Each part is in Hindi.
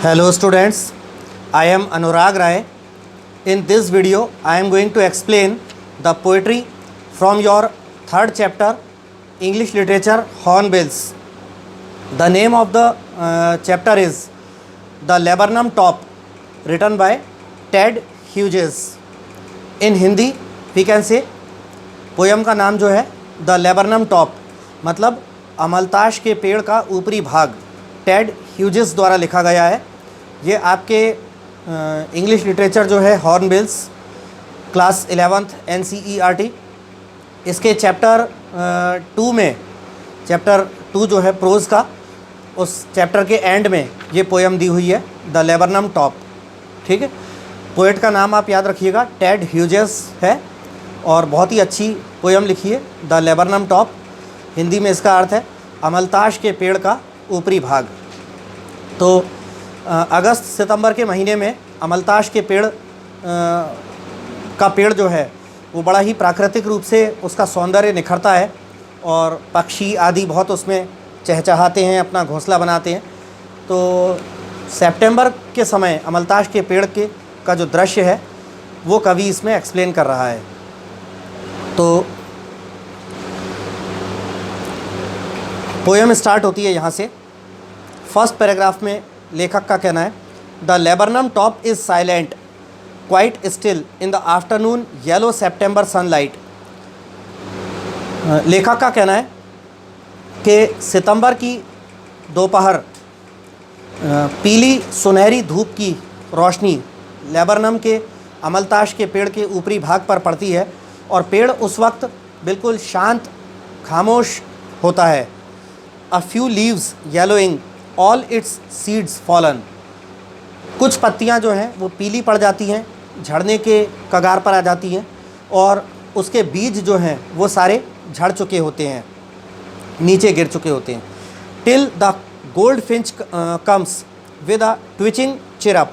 Hello students, I am Anurag Rai. In this video, I am going to explain the poetry from your third chapter, English Literature Hornbills. The name of the chapter is The Laburnum Top, written by Ted Hughes. In Hindi, we can say poem का नाम जो है द लेबरनम टॉप, मतलब अमलताश के पेड़ का ऊपरी भाग, टेड ह्यूजेस द्वारा लिखा गया है। ये आपके इंग्लिश लिटरेचर जो है हॉर्नबिल्स क्लास 11th NCERT, इसके चैप्टर 2 में, चैप्टर 2 जो है प्रोज़ का, उस चैप्टर के एंड में ये पोयम दी हुई है द लेबरनम टॉप। ठीक है, पोएट का नाम आप याद रखिएगा, टेड ह्यूजेस है और बहुत ही अच्छी पोयम लिखी है द लेबरनम टॉप। हिंदी में इसका अर्थ है अमलताश के पेड़ का ऊपरी भाग। तो अगस्त सितंबर के महीने में अमलताश के पेड़ का पेड़ जो है वो बड़ा ही प्राकृतिक रूप से उसका सौंदर्य निखरता है और पक्षी आदि बहुत उसमें चहचहाते हैं, अपना घोंसला बनाते हैं। तो सितंबर के समय अमलताश के पेड़ के का जो दृश्य है वो कवि इसमें एक्सप्लेन कर रहा है। तो पोएम स्टार्ट होती है यहाँ से। फर्स्ट पैराग्राफ में लेखक का कहना है, the laburnum top is silent quite still in the afternoon yellow September sunlight. लेखक का कहना है कि सितंबर की दोपहर पीली सुनहरी धूप की रोशनी लेबरनम के अमलताश के पेड़ के ऊपरी भाग पर पड़ती है और पेड़ उस वक्त बिल्कुल शांत खामोश होता है। A few leaves yellowing all it's seeds fallen. कुछ पत्तियां जो हैं वो पीली पड़ जाती हैं, झड़ने के कगार पर आ जाती हैं और उसके बीज जो हैं वो सारे झड़ चुके होते हैं, नीचे गिर चुके होते हैं। Till the goldfinch comes with a twitching chirrup,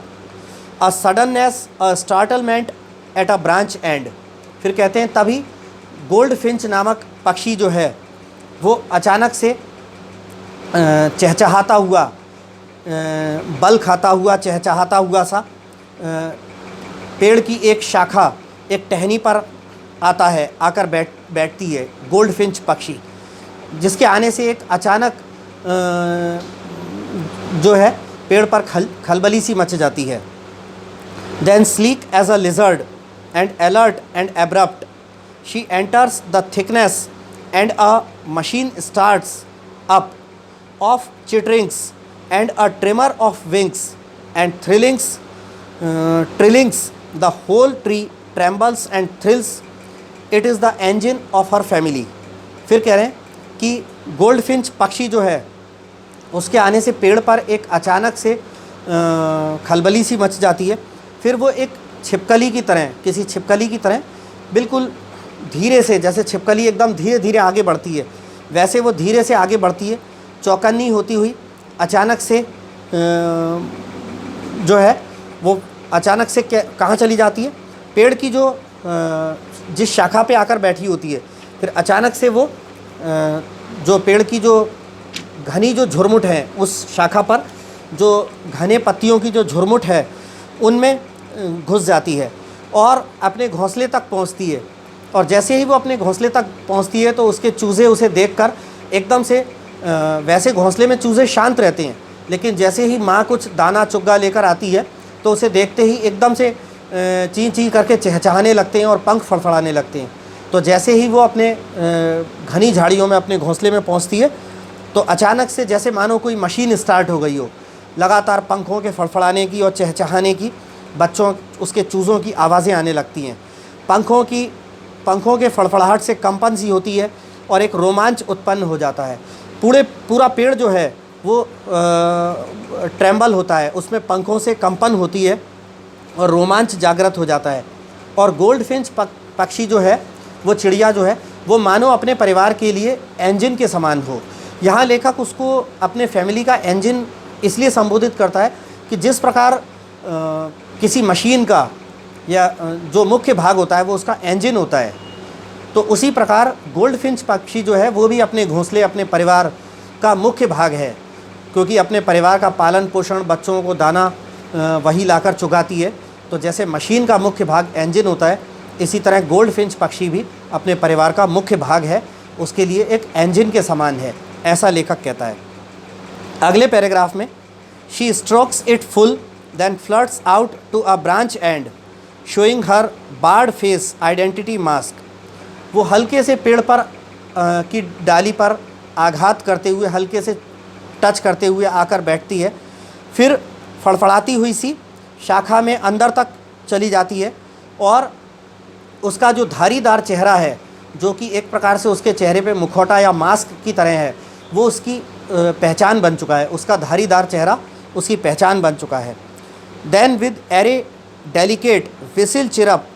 a suddenness, a startlement at a branch end. फिर कहते हैं तभी गोल्ड फिंच नामक पक्षी जो है वो अचानक से चहचहाता हुआ, बल खाता हुआ, चहचहाता हुआ सा पेड़ की एक शाखा, एक टहनी पर आता है, आकर बैठती है गोल्ड फिंच पक्षी, जिसके आने से एक अचानक जो है पेड़ पर खलबली सी मच जाती है। Then sleek as a lizard and alert and abrupt, she enters the thickness and a machine starts up of chitterings and a tremor of wings and trillings, the whole tree trembles and thrills, it is the engine of her family। फिर कह रहे हैं कि गोल्ड फिंच पक्षी जो है उसके आने से पेड़ पर एक अचानक से खलबली सी मच जाती है। फिर वो एक छिपकली की तरह, किसी छिपकली की तरह बिल्कुल धीरे से, जैसे छिपकली एकदम धीरे धीरे आगे बढ़ती है वैसे वो धीरे से आगे बढ़ती है, चौकन्नी होती हुई अचानक से जो है वो अचानक से कहाँ चली जाती है, पेड़ की जो जिस शाखा पे आकर बैठी होती है, फिर अचानक से वो जो पेड़ की जो घनी जो झुरमुट है, उस शाखा पर जो घने पत्तियों की जो झुरमुट है उनमें घुस जाती है और अपने घोंसले तक पहुंचती है। और जैसे ही वो अपने घोंसले तक पहुंचती है तो उसके चूज़े उसे देखकर एकदम से, वैसे घोंसले में चूज़े शांत रहते हैं, लेकिन जैसे ही माँ कुछ दाना चुग्गा लेकर आती है तो उसे देखते ही एकदम से ची ची करके चहचहाने लगते हैं और पंख फड़फड़ाने लगते हैं। तो जैसे ही वो अपने घनी झाड़ियों में अपने घोंसले में पहुँचती है तो अचानक से जैसे मानो कोई मशीन स्टार्ट हो गई हो, लगातार पंखों के फड़फड़ाने की और चहचहाने की, बच्चों उसके चूज़ों की आवाज़ें आने लगती हैं। पंखों के फड़फड़ाहट से कंपन सी होती है और एक रोमांच उत्पन्न हो जाता है। पूरा पेड़ जो है वो ट्रेम्बल होता है, उसमें पंखों से कंपन होती है और रोमांच जागृत हो जाता है। और गोल्ड फिंच पक्षी जो है, वो चिड़िया जो है, वो मानो अपने परिवार के लिए इंजन के समान हो। यहाँ लेखक उसको अपने फैमिली का इंजन इसलिए संबोधित करता है कि जिस प्रकार किसी मशीन का या जो मुख्य भाग होता है वो उसका इंजन होता है, तो उसी प्रकार गोल्ड फिंच पक्षी जो है वो भी अपने घोंसले, अपने परिवार का मुख्य भाग है। क्योंकि अपने परिवार का पालन पोषण, बच्चों को दाना वही लाकर चुगाती है। तो जैसे मशीन का मुख्य भाग इंजन होता है, इसी तरह गोल्डफिंच पक्षी भी अपने परिवार का मुख्य भाग है, उसके लिए एक इंजन के समान है, ऐसा लेखक कहता है। अगले पैराग्राफ में she strokes it full then flutters out to a branch end showing her barred face identity mask. वो हल्के से पेड़ पर की डाली पर आघात करते हुए, हल्के से टच करते हुए आकर बैठती है, फिर फड़फड़ाती हुई सी शाखा में अंदर तक चली जाती है और उसका जो धारीदार चेहरा है, जो कि एक प्रकार से उसके चेहरे पे मुखौटा या मास्क की तरह है, वो उसकी पहचान बन चुका है। उसका धारीदार चेहरा उसकी पहचान बन चुका है। Then with a rare delicate whistle chirp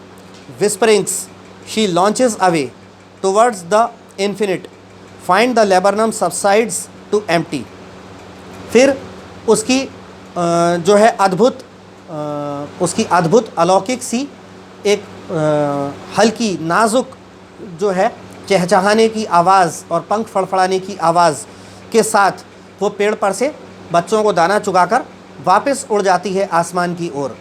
whisperings she launches away towards the infinite find the laburnum subsides to empty. फिर उसकी जो है उसकी अद्भुत अलौकिक सी एक हल्की नाजुक जो है चहचहाने की आवाज़ और पंख फड़फड़ाने की आवाज़ के साथ वो पेड़ पर से बच्चों को दाना चुगाकर वापस उड़ जाती है आसमान की ओर।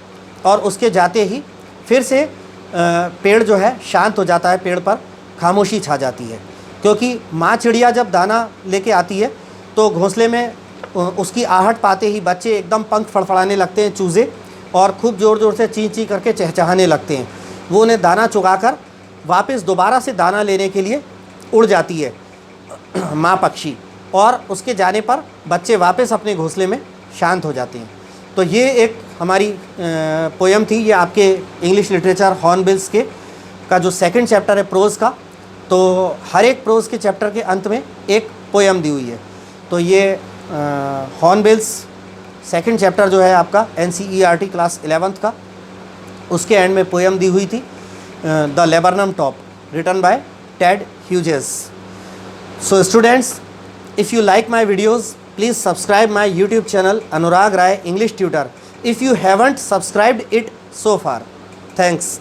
और उसके जाते ही फिर से पेड़ जो है शांत हो जाता है, पेड़ पर खामोशी छा जाती है, क्योंकि माँ चिड़िया जब दाना लेके आती है तो घोंसले में उसकी आहट पाते ही बच्चे एकदम पंख फड़फड़ाने लगते हैं, चूज़े, और खूब ज़ोर ज़ोर से ची ची करके चहचहाने लगते हैं। वो उन्हें दाना चुगाकर वापस दोबारा से दाना लेने के लिए उड़ जाती है माँ पक्षी, और उसके जाने पर बच्चे वापस अपने घोंसले में शांत हो जाते हैं। तो ये एक हमारी पोयम थी, ये आपके इंग्लिश लिटरेचर हॉर्नबिल्स के का जो सेकंड चैप्टर है प्रोज़ का। तो हर एक प्रोज़ के चैप्टर के अंत में एक पोयम दी हुई है। तो ये हॉर्नबिल्स सेकंड चैप्टर जो है आपका NCERT क्लास 11th का, उसके एंड में पोयम दी हुई थी the laburnum top, written by Ted Hughes. So students, if you like my videos, please subscribe my YouTube channel Anurag Rai English Tutor if you haven't subscribed it so far. Thanks.